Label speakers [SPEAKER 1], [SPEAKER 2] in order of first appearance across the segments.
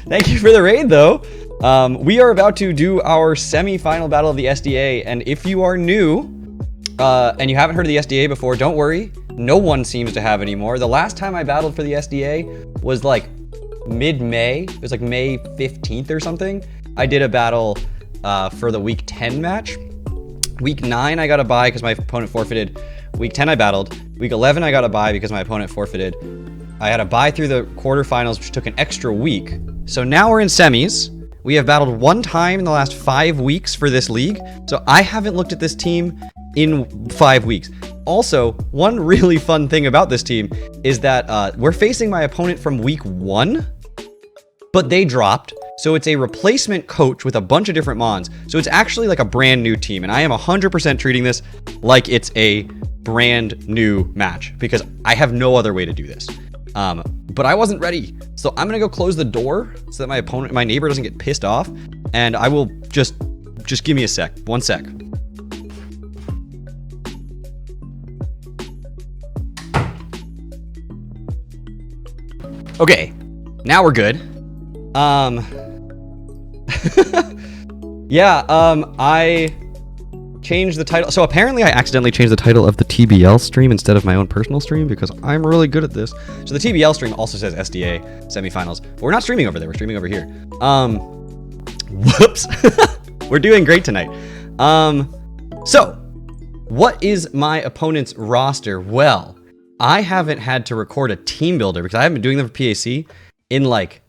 [SPEAKER 1] Thank you for the raid, though. We are about to do our semi-final battle of the SDA, and if you are new, and you haven't heard of the SDA before, don't worry. No one seems to have anymore. The last time I battled for the SDA was like mid-May. It was like May 15th or something. I did a battle for the week 10 match. Week 9 I got a bye because my opponent forfeited. Week 10 I battled. Week 11 I got a bye because my opponent forfeited. I had a bye through the quarterfinals, which took an extra week. So now we're in semis. We have battled one time in the last 5 weeks for this league. So I haven't looked at this team in 5 weeks. Also, one really fun thing about this team is that we're facing my opponent from week 1, but they dropped. So it's a replacement coach with a bunch of different mons. So it's actually like a brand new team. And I am 100% treating this like it's a brand new match because I have no other way to do this. But I wasn't ready. So I'm gonna go close the door so that my neighbor doesn't get pissed off. And I will just give me a sec, 1 sec. Okay, now we're good. Yeah, I changed the title. So apparently I accidentally changed the title of the TBL stream instead of my own personal stream because I'm really good at this. So the TBL stream also says SDA semifinals, but we're not streaming over there. We're streaming over here. Whoops. We're doing great tonight. So what is my opponent's roster? Well, I haven't had to record a team builder because I haven't been doing them for PAC in like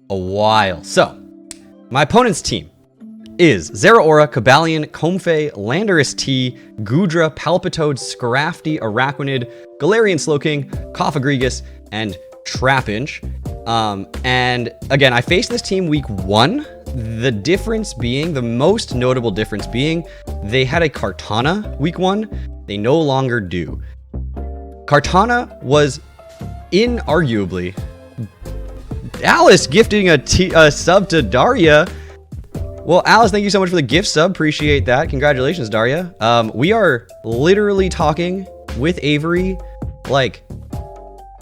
[SPEAKER 1] a while. So my opponent's team is Zeraora, Cobalion, Comfey, Landorus T, Goodra, Palpitoad, Scrafty, Araquanid, Galarian Slowking, Cofagrigus, and Trapinch. And again, I faced this team week 1. The difference being, the most notable difference being, they had a Kartana week 1. They no longer do. Kartana was inarguably Alice gifting a sub to Daria. Well, Alice, thank you so much for the gift sub. Appreciate that. Congratulations, Daria. We are literally talking with Avery like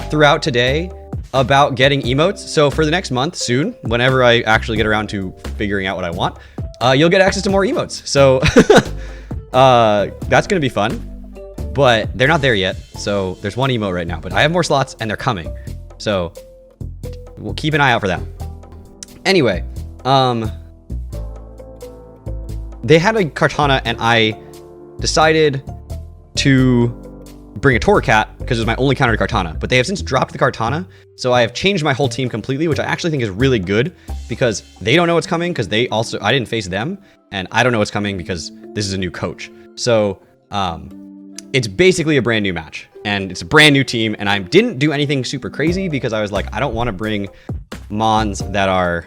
[SPEAKER 1] throughout today about getting emotes. So for the next month soon, whenever I actually get around to figuring out what I want, you'll get access to more emotes. So that's going to be fun. But they're not there yet, so there's one emote right now. But I have more slots, and they're coming. So we'll keep an eye out for that. Anyway, they had a Kartana, and I decided to bring a Torracat because it was my only counter to Kartana. But they have since dropped the Kartana, so I have changed my whole team completely, which I actually think is really good because they don't know what's coming because I didn't face them, and I don't know what's coming because this is a new coach. So, it's basically a brand new match and it's a brand new team, and I didn't do anything super crazy because I was like, I don't want to bring mons that are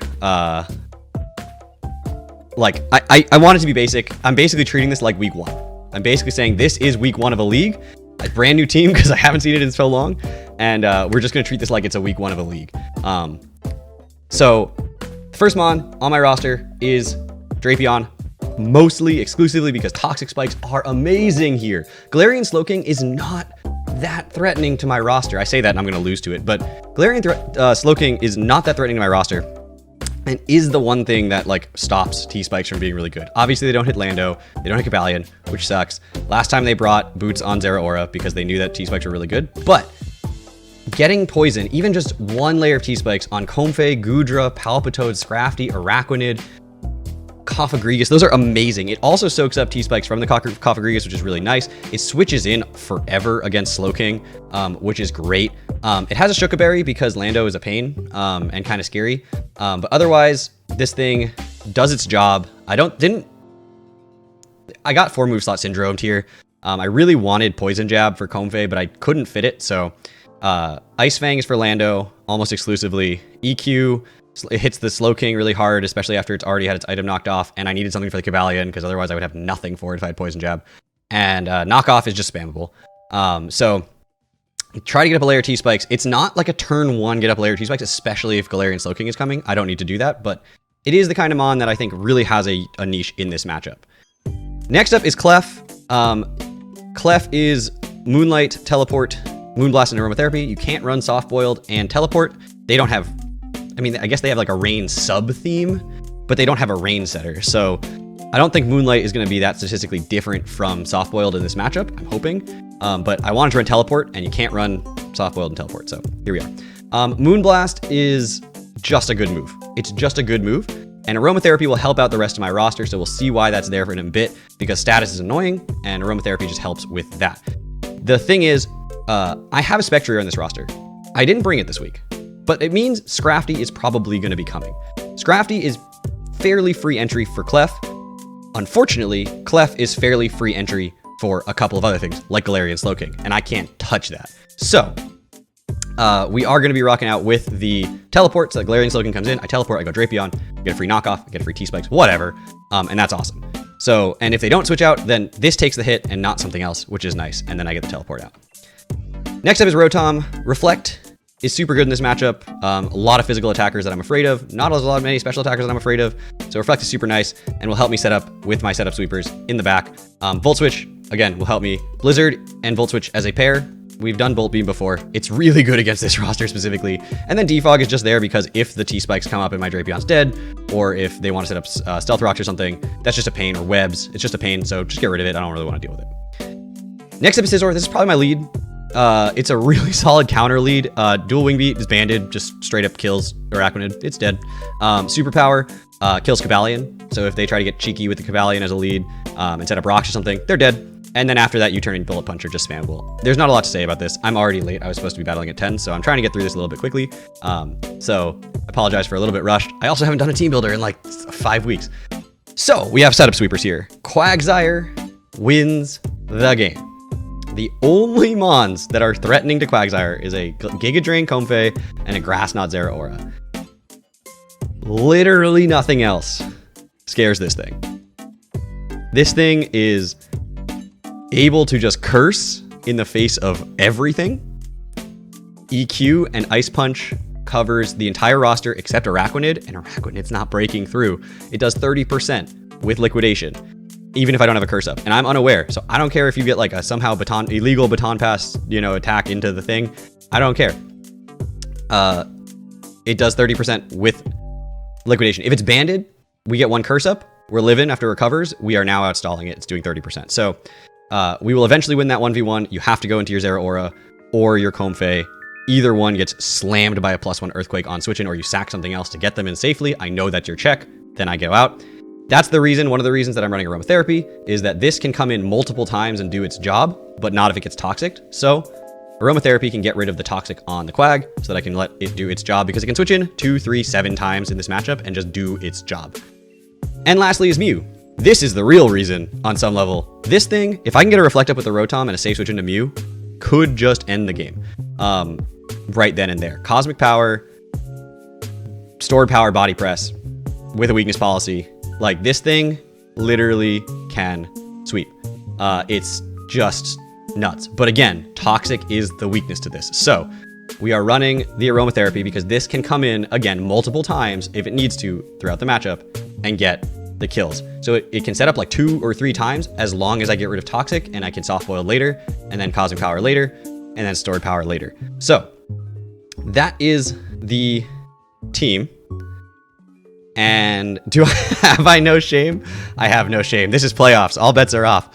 [SPEAKER 1] like I want it to be basic. I'm basically treating this like week 1. I'm basically saying this is week 1 of a league, a brand new team because I haven't seen it in so long, and we're just gonna treat this like it's a week 1 of a league. So the first mon on my roster is Drapion. Mostly exclusively because toxic spikes are amazing here. Galarian Slowking is not that threatening to my roster. I say that and I'm going to lose to it, but Galarian Slowking is not that threatening to my roster and is the one thing that like stops T-spikes from being really good. Obviously they don't hit Lando, they don't hit Cobalion, which sucks. Last time they brought boots on Zeraora because they knew that T-spikes were really good, but getting poison, even just one layer of T-spikes on Comfey, Goodra, Palpitoad, Scrafty, Araquanid, Cofagrigus, those are amazing. It also soaks up T-spikes from the Cofagrigus, which is really nice. It switches in forever against Slowking, which is great. It has a Shuka Berry because Lando is a pain and kind of scary. But otherwise, this thing does its job. I got 4 move slot syndromed here. I really wanted Poison Jab for Comfey, but I couldn't fit it. So Ice Fang is for Lando almost exclusively. EQ, it hits the Slowking really hard, especially after it's already had its item knocked off, and I needed something for the Cobalion because otherwise I would have nothing for it if I had Poison Jab. And Knockoff is just spammable. So try to get up a layer T-spikes. It's not like a turn 1 get up a layer T-spikes, especially if Galarian Slowking is coming. I don't need to do that, but it is the kind of mon that I think really has a niche in this matchup. Next up is Clef. Clef is Moonlight, Teleport, Moonblast, and Aromatherapy. You can't run Soft Boiled and Teleport. They don't have I mean, I guess they have like a rain sub theme, but they don't have a rain setter. So I don't think Moonlight is going to be that statistically different from Soft Boiled in this matchup. I'm hoping, but I wanted to run Teleport, and you can't run Soft Boiled and Teleport. So here we are. Moonblast is just a good move. It's just a good move. And Aromatherapy will help out the rest of my roster, so we'll see why that's there for in a bit, because status is annoying, and Aromatherapy just helps with that. The thing is, I have a Spectrier on this roster. I didn't bring it this week, but it means Scrafty is probably going to be coming. Scrafty is fairly free entry for Clef. Unfortunately, Clef is fairly free entry for a couple of other things, like Galarian Slowking, and I can't touch that. So, we are going to be rocking out with the teleport. So the Galarian Slowking comes in, I teleport, I go Drapion, get a free knockoff, get a free T-Spikes, whatever. And that's awesome. So, and if they don't switch out, then this takes the hit and not something else, which is nice. And then I get the teleport out. Next up is Rotom. Reflect is super good in this matchup. A lot of physical attackers that I'm afraid of. Not as many special attackers that I'm afraid of. So Reflect is super nice and will help me set up with my setup sweepers in the back. Volt Switch, again, will help me. Blizzard and Volt Switch as a pair. We've done Bolt Beam before. It's really good against this roster specifically. And then Defog is just there because if the T-Spikes come up and my Drapion's dead, or if they want to set up Stealth Rocks or something, that's just a pain, or Webs. It's just a pain, so just get rid of it. I don't really want to deal with it. Next up is Scizor. This is probably my lead. It's a really solid counter lead. Dual Wing Beat is banded, just straight up kills Araquanid. It's dead. Superpower kills Cobalion. So if they try to get cheeky with the Cobalion as a lead and set up rocks or something, they're dead. And then after that, U-turn and Bullet Punch are just spammable. There's not a lot to say about this. I'm already late. I was supposed to be battling at 10, so I'm trying to get through this a little bit quickly. So I apologize for a little bit rushed. I also haven't done a team builder in like 5 weeks. So we have setup sweepers here. Quagsire wins the game. The only mons that are threatening to Quagsire is a Giga Drain Comfey and a Grass Knot Zeraora. Literally nothing else scares this thing. This thing is able to just curse in the face of everything. EQ and Ice Punch covers the entire roster except Araquanid, and Araquanid's not breaking through. It does 30% with Liquidation, even if I don't have a curse up, and I'm unaware. So I don't care if you get like a somehow illegal baton pass, attack into the thing. I don't care. It does 30% with Liquidation. If it's banded, we get one curse up. We're living after it recovers. We are now outstalling it. It's doing 30%. So we will eventually win that 1v1. You have to go into your Zeraora or your Comfey. Either one gets slammed by a +1 Earthquake on switch in, or you sack something else to get them in safely. I know that's your check. Then I go out. That's the reason, one of the reasons that I'm running Aromatherapy is that this can come in multiple times and do its job, but not if it gets toxic. So Aromatherapy can get rid of the toxic on the Quag so that I can let it do its job, because it can switch in 2, 3, 7 times in this matchup and just do its job. And lastly is Mew. This is the real reason on some level. This thing, if I can get a Reflect Up with the Rotom and a safe switch into Mew, could just end the game right then and there. Cosmic Power, Stored Power Body Press with a Weakness Policy. Like, this thing literally can sweep. It's just nuts. But again, Toxic is the weakness to this. So we are running the Aromatherapy because this can come in, again, multiple times if it needs to throughout the matchup and get the kills. So it can set up like 2 or 3 times as long as I get rid of Toxic, and I can Soft Boil later, and then Cosmic Power later, and then Stored Power later. So that is the team. And have I no shame? I have no shame. This is playoffs. All bets are off.